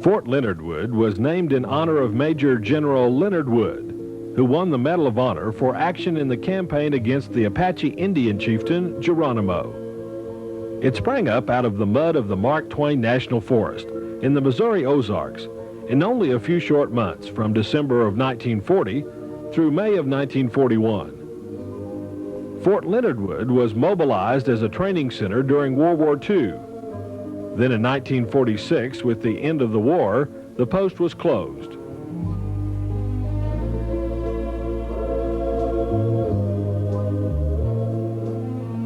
Fort Leonard Wood was named in honor of Major General Leonard Wood, who won the Medal of Honor for action in the campaign against the Apache Indian chieftain Geronimo. It sprang up out of the mud of the Mark Twain National Forest in the Missouri Ozarks in only a few short months, from December of 1940 through May of 1941. Fort Leonard Wood was mobilized as a training center during World War II. Then in 1946, with the end of the war, the post was closed.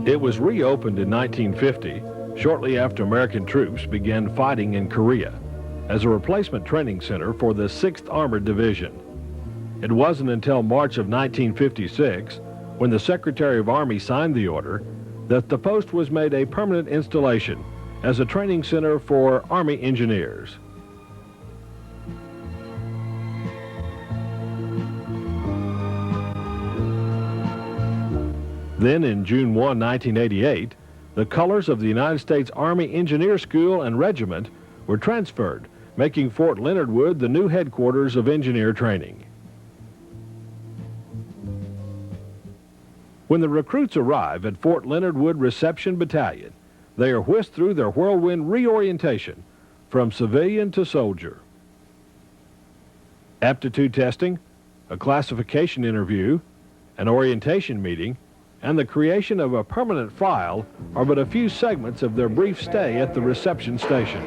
It was reopened in 1950, shortly after American troops began fighting in Korea, as a replacement training center for the 6th Armored Division. It wasn't until March of 1956, when the Secretary of Army signed the order, that the post was made a permanent installation as a training center for Army engineers. Then in June 1, 1988, the colors of the United States Army Engineer School and Regiment were transferred, making Fort Leonard Wood the new headquarters of engineer training. When the recruits arrive at Fort Leonard Wood Reception Battalion, they are whisked through their whirlwind reorientation from civilian to soldier. Aptitude testing, a classification interview, an orientation meeting, and the creation of a permanent file are but a few segments of their brief stay at the reception station.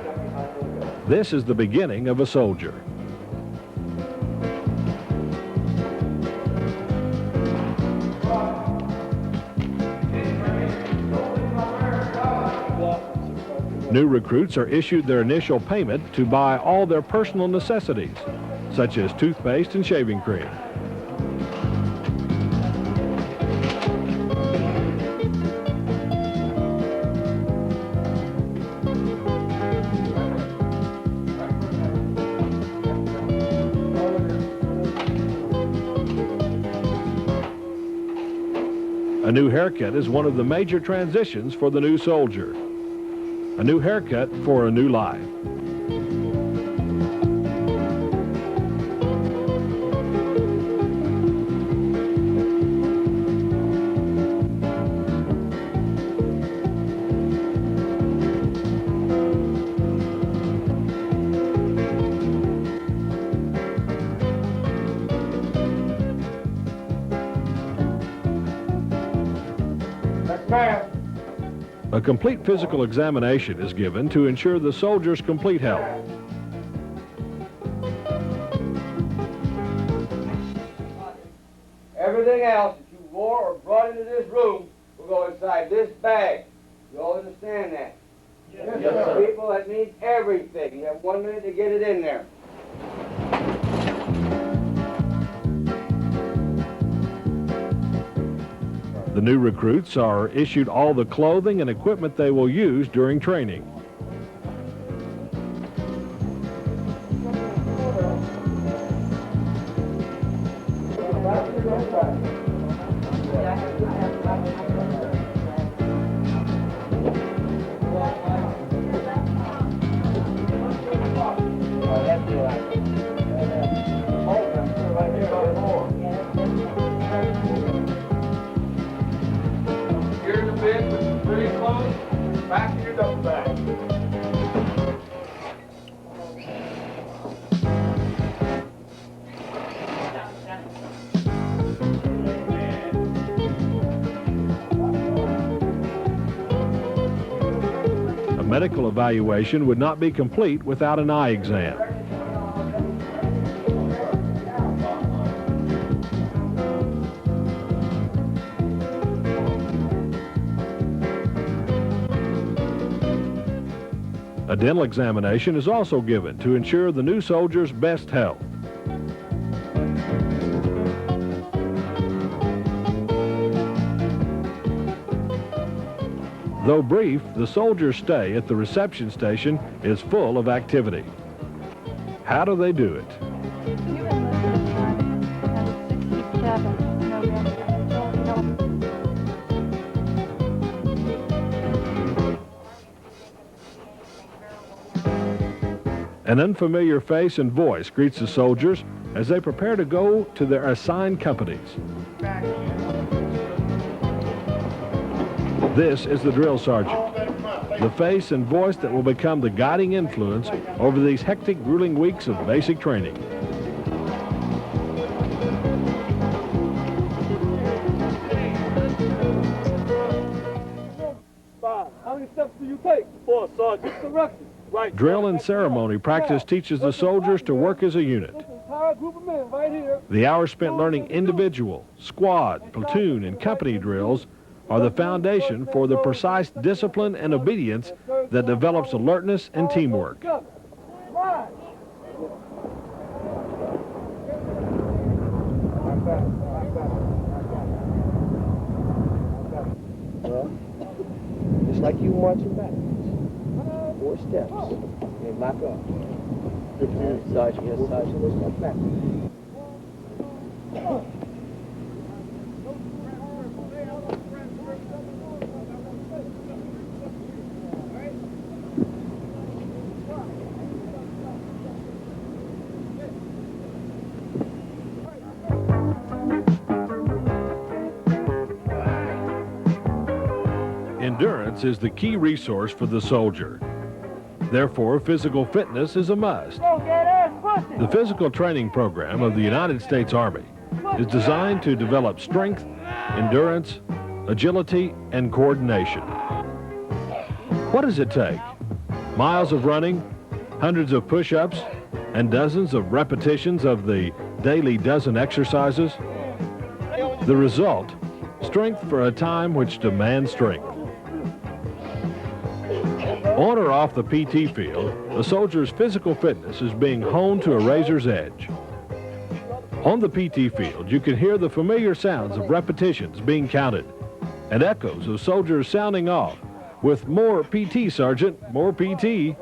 This is the beginning of a soldier. New recruits are issued their initial payment to buy all their personal necessities, such as toothpaste and shaving cream. A new haircut is one of the major transitions for the new soldier. A new haircut for a new life. A complete physical examination is given to ensure the soldier's complete health. Everything else that you wore or brought into this room will go inside this bag. You all understand that? Yes, sir. People, that means everything. You have 1 minute to get it in there. The new recruits are issued all the clothing and equipment they will use during training. Back to your double bag. A medical evaluation would not be complete without an eye exam. A dental examination is also given to ensure the new soldier's best health. Though brief, the soldier's stay at the reception station is full of activity. How do they do it? An unfamiliar face and voice greets the soldiers as they prepare to go to their assigned companies. This is the drill sergeant, the face and voice that will become the guiding influence over these hectic, grueling weeks of basic training. How many steps do you take? 4, Sergeant. Correction. Right. Drill and ceremony practice teaches the soldiers to work as a unit. The hours spent learning individual, squad, platoon, and company drills are the foundation for the precise discipline and obedience that develops alertness and teamwork. Just like you marching backwards. 4 steps. And lock up. Sergeant, yes, Sergeant. Let's go back. Endurance is the key resource for the soldier. Therefore, physical fitness is a must. The physical training program of the United States Army is designed to develop strength, endurance, agility, and coordination. What does it take? Miles of running, hundreds of push-ups, and dozens of repetitions of the daily dozen exercises? The result, strength for a time which demands strength. On or off the PT field, a soldier's physical fitness is being honed to a razor's edge. On the PT field, you can hear the familiar sounds of repetitions being counted and echoes of soldiers sounding off with "More PT, Sergeant, more PT."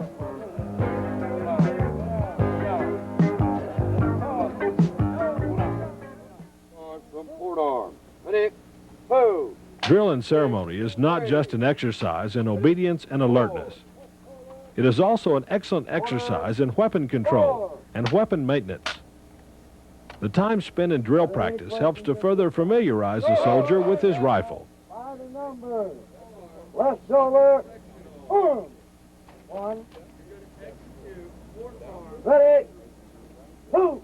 From port arm. Ready? Move. Drill and ceremony is not just an exercise in obedience and alertness. It is also an excellent exercise in weapon control and weapon maintenance. The time spent in drill practice helps to further familiarize the soldier with his rifle. Find the number. Left shoulder. Boom. 1. Ready. 2.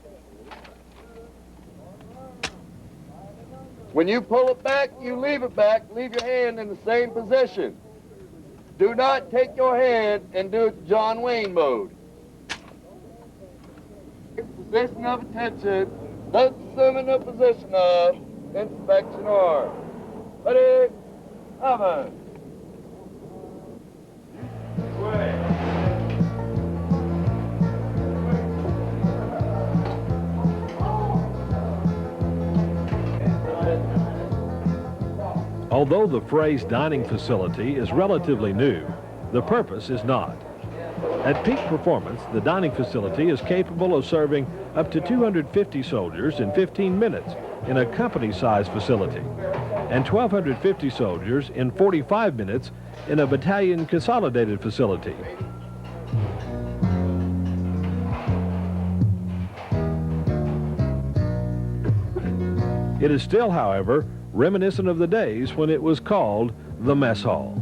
When you pull it back, you leave it back. Leave your hand in the same position. Do not take your hand and do John Wayne mode. Position of attention. Doesn't assume in the position of inspection arm. Ready? Amen. Although the phrase dining facility is relatively new, the purpose is not. At peak performance, the dining facility is capable of serving up to 250 soldiers in 15 minutes in a company-sized facility and 1,250 soldiers in 45 minutes in a battalion consolidated facility. It is still, however, reminiscent of the days when it was called the mess hall.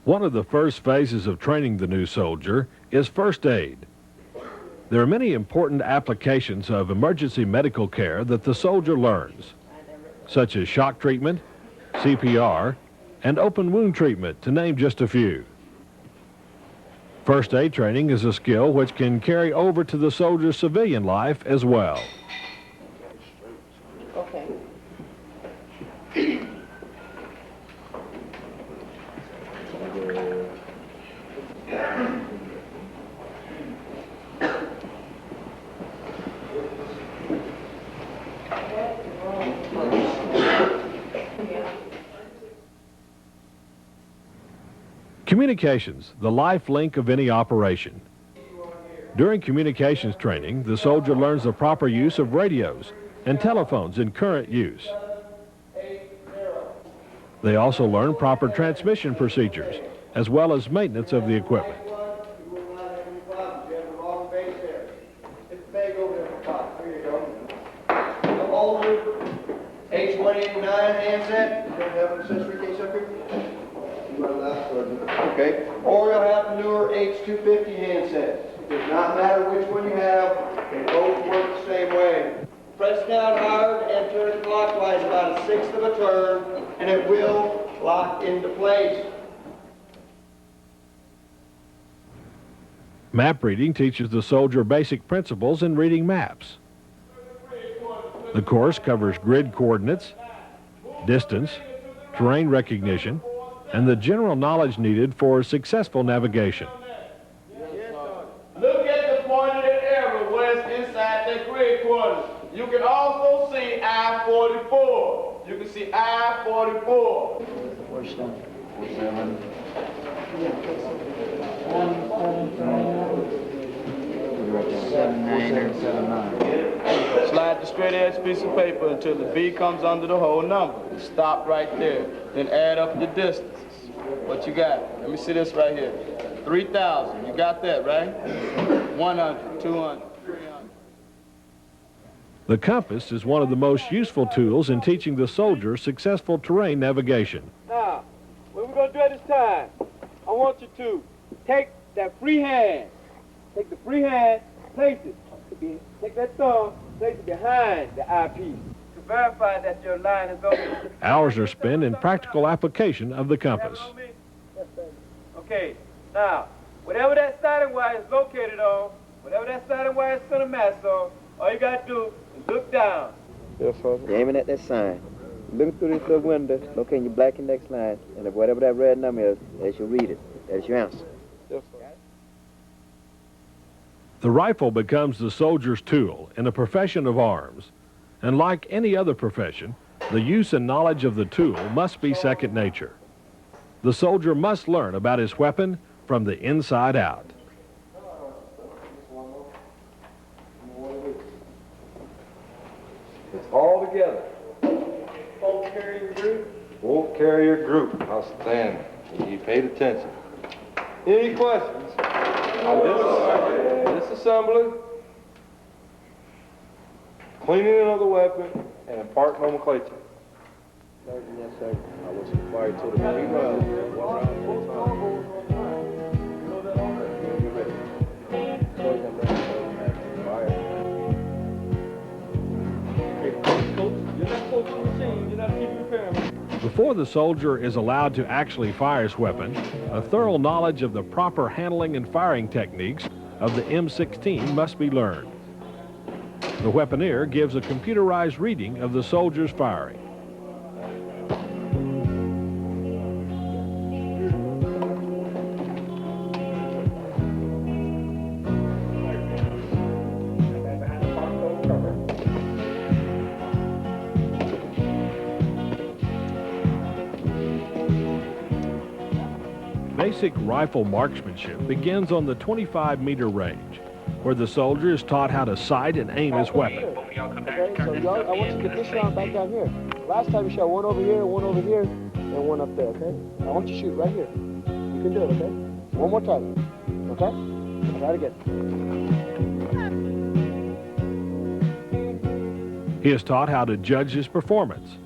One of the first phases of training the new soldier is first aid. There are many important applications of emergency medical care that the soldier learns, such as shock treatment, CPR, and open wound treatment, to name just a few. First aid training is a skill which can carry over to the soldier's civilian life as well. Okay. Communications, the life link of any operation. During communications training, the soldier learns the proper use of radios and telephones in current use. They also learn proper transmission procedures, as well as maintenance of the equipment. H189 handset. You don't have an accessory case up here? Okay. Or you'll have the newer H250 handset. It does not matter which one you have. They both work the same way. Press down hard and turn it clockwise about a sixth of a turn, and it will lock into place. Map reading teaches the soldier basic principles in reading maps. The course covers grid coordinates, distance, terrain recognition, and the general knowledge needed for successful navigation. Look at the point of the arrow where it's inside that grid coordinates. You can also see I-44. You can see I-44. Slide the straight edge piece of paper until the B comes under the whole number. Stop right there. Then add up the distances. What you got? Let me see this right here. 3,000. You got that, right? 100, 200, 300. The compass is one of the most useful tools in teaching the soldier successful terrain navigation. Now, what we're going to do at this time, I want you to take that free hand. Take the free hand, place it. Take that thumb, place it behind the eyepiece to verify that your line is over. Hours are spent in practical application of the compass. Okay, now, whatever that starting wire is located on, whatever that starting wire is going to match on, all you got to do is look down. Yes, sir. You're aiming at that sign. Looking through this little window, locating your black index line, and if whatever that red number is, as you read it, that's your answer. Yes, sir. The rifle becomes the soldier's tool in a profession of arms. And like any other profession, the use and knowledge of the tool must be second nature. The soldier must learn about his weapon from the inside out. It's all together. Bolt carrier group. Bolt carrier group. Outstanding. You paid attention. Any questions on this assembly, cleaning of the weapon, and part nomenclature? Yes, sir. I was required to the very Before the soldier is allowed to actually fire his weapon, a thorough knowledge of the proper handling and firing techniques of the M16 must be learned. The weaponeer gives a computerized reading of the soldier's firing. Basic rifle marksmanship begins on the 25-meter range, where the soldier is taught how to sight and aim his weapon. Okay, so y'all, I want you to get this round back down here. Last time you shot one over here, and one up there, okay? I want you to shoot right here. You can do it, okay? One more time, okay? Try it again. He is taught how to judge his performance.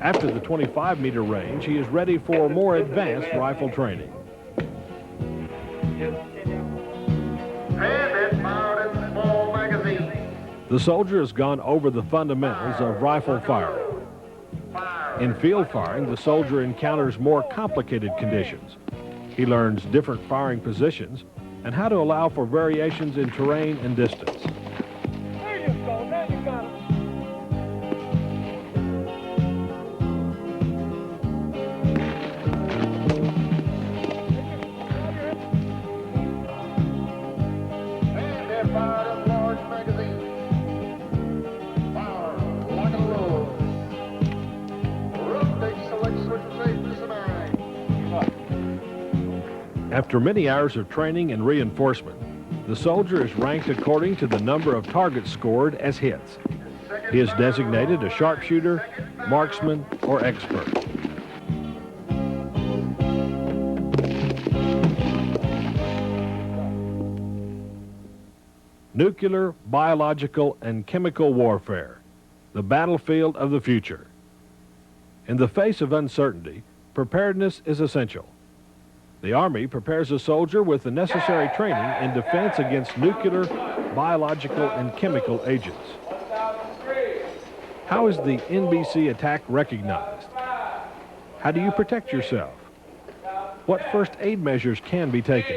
After the 25-meter range, he is ready for more advanced rifle training. The soldier has gone over the fundamentals of rifle firing. In field firing, the soldier encounters more complicated conditions. He learns different firing positions and how to allow for variations in terrain and distance. There you go, now you got him. After many hours of training and reinforcement, The soldier is ranked according to the number of targets scored as hits. He is designated a sharpshooter, marksman, or expert. Nuclear, biological, and chemical warfare, the battlefield of the future. In the face of uncertainty, preparedness is essential. The Army prepares a soldier with the necessary training in defense against nuclear, biological, and chemical agents. How is the NBC attack recognized? How do you protect yourself? What first aid measures can be taken?